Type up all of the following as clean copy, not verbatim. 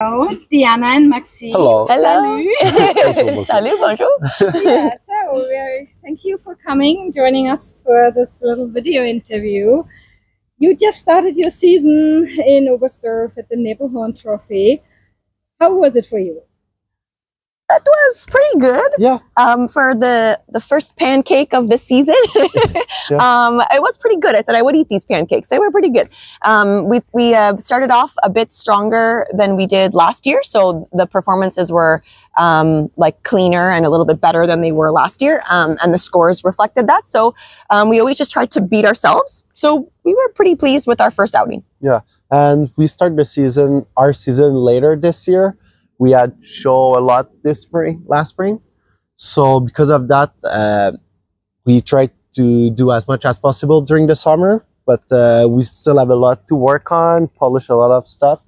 Hello, Deanna and Maxime. Hello. Salut. Salut, bonjour. Yeah, so thank you for coming, joining us for this little video interview. You just started your season in Oberstdorf at the Nebelhorn Trophy. How was it for you? That was pretty good. Yeah. For the first pancake of the season, it was pretty good. I said I would eat these pancakes. They were pretty good. We started off a bit stronger than we did last year, so the performances were like cleaner and a little bit better than they were last year, and the scores reflected that. So we always just tried to beat ourselves. So we were pretty pleased with our first outing. Yeah, and we started our season later this year. We had show a lot last spring. So because of that, we tried to do as much as possible during the summer, but we still have a lot to work on, polish a lot of stuff.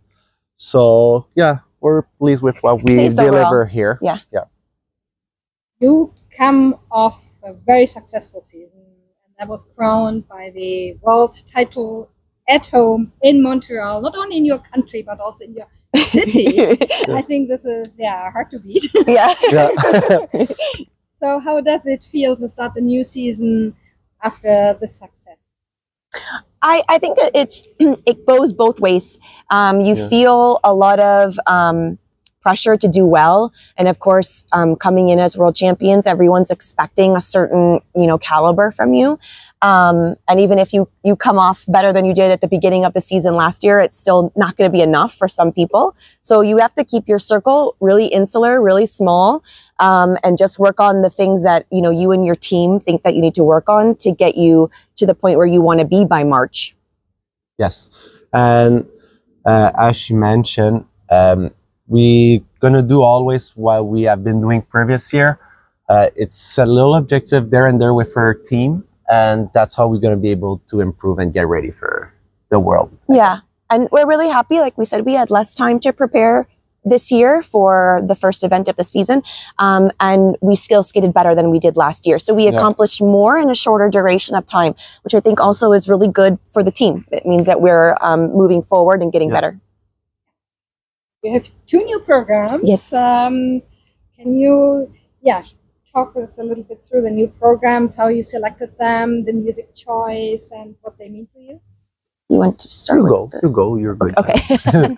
So yeah, we're pleased with what we deliver here. Yeah. Yeah. You come off a very successful season, and that was crowned by the world title at home in Montreal, not only in your country, but also in your city. I think this is hard to beat. Yeah. So how does it feel to start the new season after the success? I think it goes both ways. You feel a lot of pressure to do well, and of course, coming in as world champions, everyone's expecting a certain caliber from you. And even if you come off better than you did at the beginning of the season last year, it's still not going to be enough for some people. So you have to keep your circle really insular, really small, and just work on the things that you and your team think that you need to work on to get you to the point where you want to be by March. Yes, and as she mentioned, we're gonna do always what we have been doing previous year. It's a little objective there and there with our team, and that's how we're gonna be able to improve and get ready for the world. Yeah, and we're really happy. Like we said, we had less time to prepare this year for the first event of the season, and we skill skated better than we did last year. So we accomplished more in a shorter duration of time, which I think also is really good for the team. It means that we're moving forward and getting better. You have 2 new programs. Yes. Can you talk us a little bit through the new programs, how you selected them, the music choice, and what they mean for you? You want to start? You go. You're good. Okay. For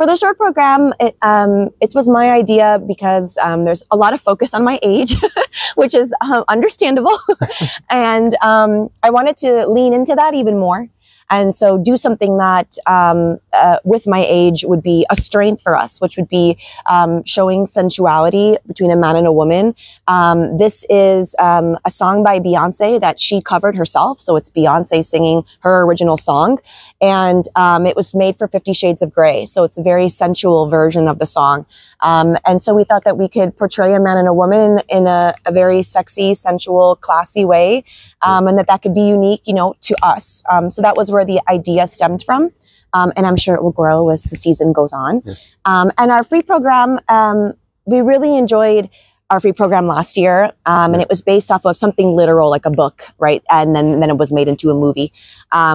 the short program, it was my idea because there's a lot of focus on my age, which is understandable, and I wanted to lean into that even more. And so do something that with my age would be a strength for us, which would be showing sensuality between a man and a woman. This is a song by Beyonce that she covered herself. So it's Beyonce singing her original song. And it was made for 50 Shades of Grey. So it's a very sensual version of the song. And so we thought that we could portray a man and a woman in a very sexy, sensual, classy way. And that could be unique, to us. So that was where the idea stemmed from. And I'm sure it will grow as the season goes on. Yes. And our free program, we really enjoyed our free program last year. And it was based off of something literal, like a book, right? And then it was made into a movie.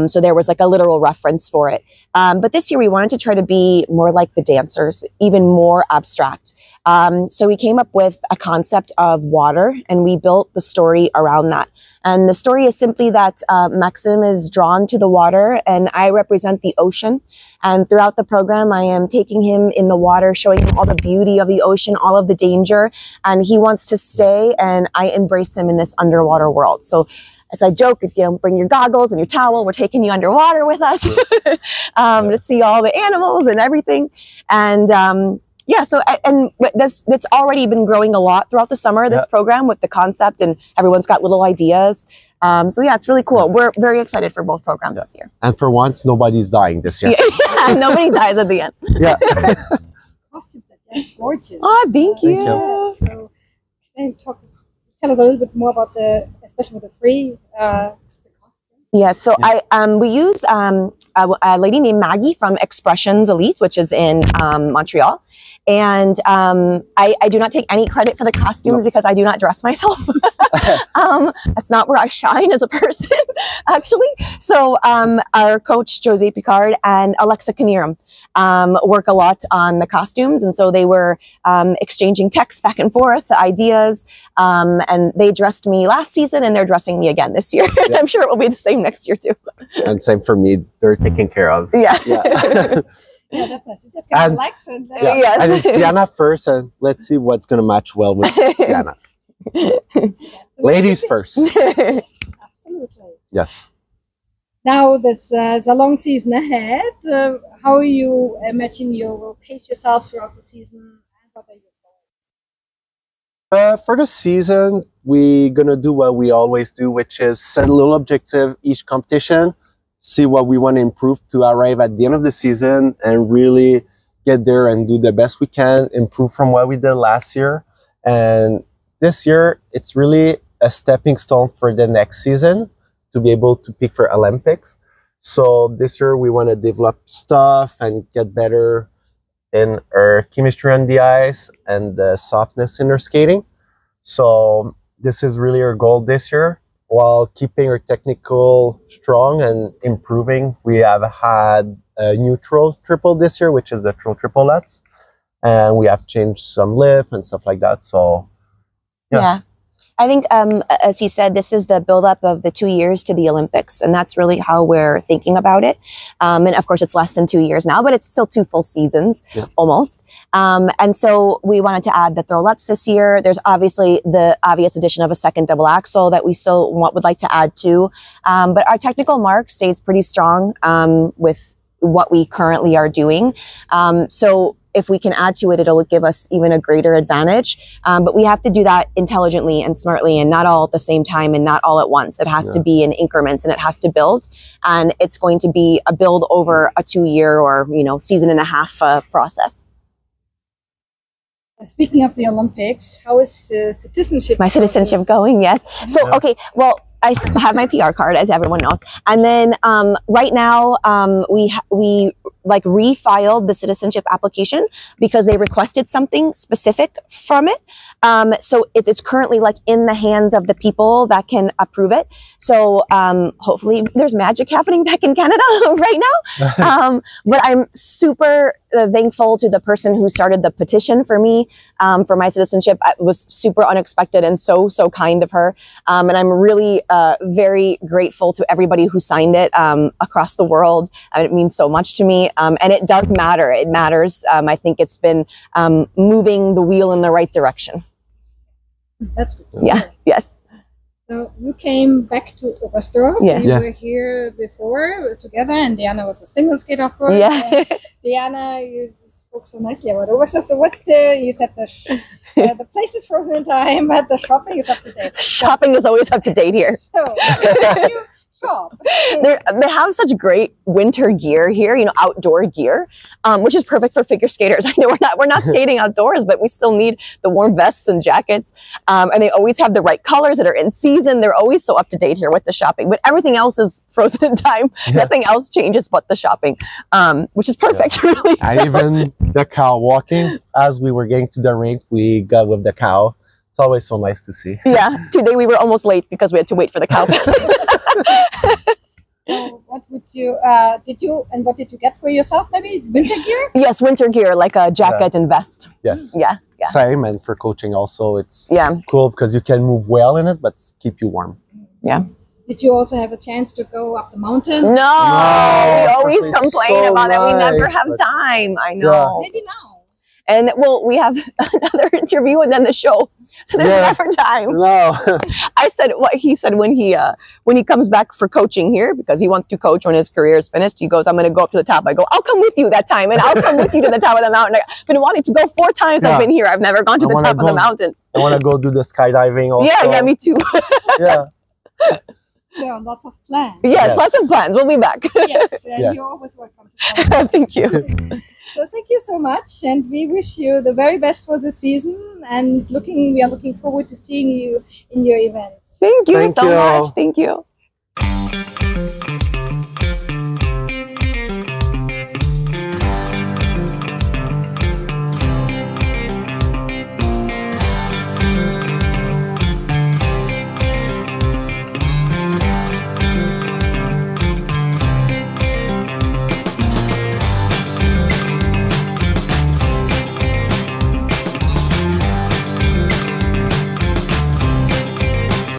So there was like a literal reference for it. But this year we wanted to try to be more like the dancers, even more abstract. So we came up with a concept of water, and we built the story around that. And the story is simply that Maxime is drawn to the water, and I represent the ocean. And throughout the program, I am taking him in the water, showing him all the beauty of the ocean, all of the danger. And he wants to stay, and I embrace him in this underwater world. So as I joke, bring your goggles and your towel. We're taking you underwater with us to see all the animals and everything. And so that's already been growing a lot throughout the summer, this program, with the concept, and everyone's got little ideas. So yeah, it's really cool. We're very excited for both programs this year. And for once, nobody's dying this year. Yeah, nobody dies at the end. Yeah. Costumes are just gorgeous. Oh, thank you. So can you tell us a little bit more about especially with the free the costume? Yeah, so we use a lady named Maggie from Expressions Elite, which is in Montreal. And I do not take any credit for the costumes because I do not dress myself. That's not where I shine as a person, actually. So our coach, Josie Picard, and Alexa Knierim work a lot on the costumes. And so they were exchanging texts back and forth, ideas. And they dressed me last season and they're dressing me again this year. Yeah. I'm sure it will be the same next year too. And same for me. They're taken care of. Yeah. Yeah. Yeah, that's nice. You just got to relax and yeah. Yes. And it's Deanna first, and let's see what's going to match well with Deanna. yeah, so Ladies first. Yes, absolutely. Yes. Now there's a long season ahead. How you imagine you will pace yourself throughout the season, and what are your goals? For the season, we're going to do what we always do, which is set a little objective each competition, see what we want to improve to arrive at the end of the season and really get there and do the best we can, improve from what we did last year. And this year, it's really a stepping stone for the next season to be able to pick for Olympics. So this year we want to develop stuff and get better in our chemistry on the ice and the softness in our skating. So this is really our goal this year. While keeping our technical strong and improving, we have had a new triple this year, which is the triplets, and we have changed some lift and stuff like that. So, yeah. I think, as he said, this is the buildup of the 2 years to the Olympics, and that's really how we're thinking about it. And of course, it's less than 2 years now, but it's still 2 full seasons, almost. And so we wanted to add the throwlets this year. There's obviously the obvious addition of a second double axel that we still would like to add to. But our technical mark stays pretty strong with what we currently are doing. So if we can add to it, it'll give us even a greater advantage. But we have to do that intelligently and smartly and not all at the same time and not all at once. It has to be in increments and it has to build. And it's going to be a build over a 2 year or, season and a half process. Speaking of the Olympics, how is citizenship? My citizenship going, yes. So, okay, well, I have my PR card, as everyone knows. And then right now, we refiled the citizenship application because they requested something specific from it. So it's currently in the hands of the people that can approve it. So hopefully there's magic happening back in Canada right now. But I'm super thankful to the person who started the petition for me, for my citizenship. It was super unexpected and so kind of her. And I'm really very grateful to everybody who signed it across the world. It means so much to me. And it does matter. It matters. I think it's been moving the wheel in the right direction. That's good. Yeah. Yes. So you came back to Oberstdorf. Yes. You were here before together, and Deanna was a single skater, of course. Yeah. Deanna, you spoke so nicely about Oberstdorf. So what you said the place is frozen in time, but the shopping is up to date. Shopping is always up to date here. So you shop. They have such great winter gear here, outdoor gear, which is perfect for figure skaters. I know we're not skating outdoors, but we still need the warm vests and jackets. And they always have the right colors that are in season. They're always so up to date here with the shopping, but everything else is frozen in time. Nothing else changes but the shopping, which is perfect, really. And even the cow walking, as we were getting to the rink, we got with the cow. It's always so nice to see. Yeah, today we were almost late because we had to wait for the cow pass. So what would you, what did you get for yourself? Maybe winter gear? Yes, winter gear, like a jacket and vest. Yes. Yeah. Same, and for coaching also, it's cool because you can move well in it, but keep you warm. Yeah. Did you also have a chance to go up the mountain? No, we always complain about it. We never have but time. I know. Maybe now. And well, we have another interview and then the show, so there's never time. No. I said what he said when he comes back for coaching here, because he wants to coach when his career is finished. He goes, "I'm going to go up to the top." I go, "I'll come with you that time, and I'll come with you to the top of the mountain." I've been wanting to go 4 times. I've been here. I've never gone to the top of the mountain. I want to go do the skydiving also. Yeah, me too. Yeah. So lots of plans. Yes, lots of plans. We'll be back. Yes, you're always welcome. Thank you. So thank you so much, and we wish you the very best for the season. And we are looking forward to seeing you in your events. Thank you so much. Thank you.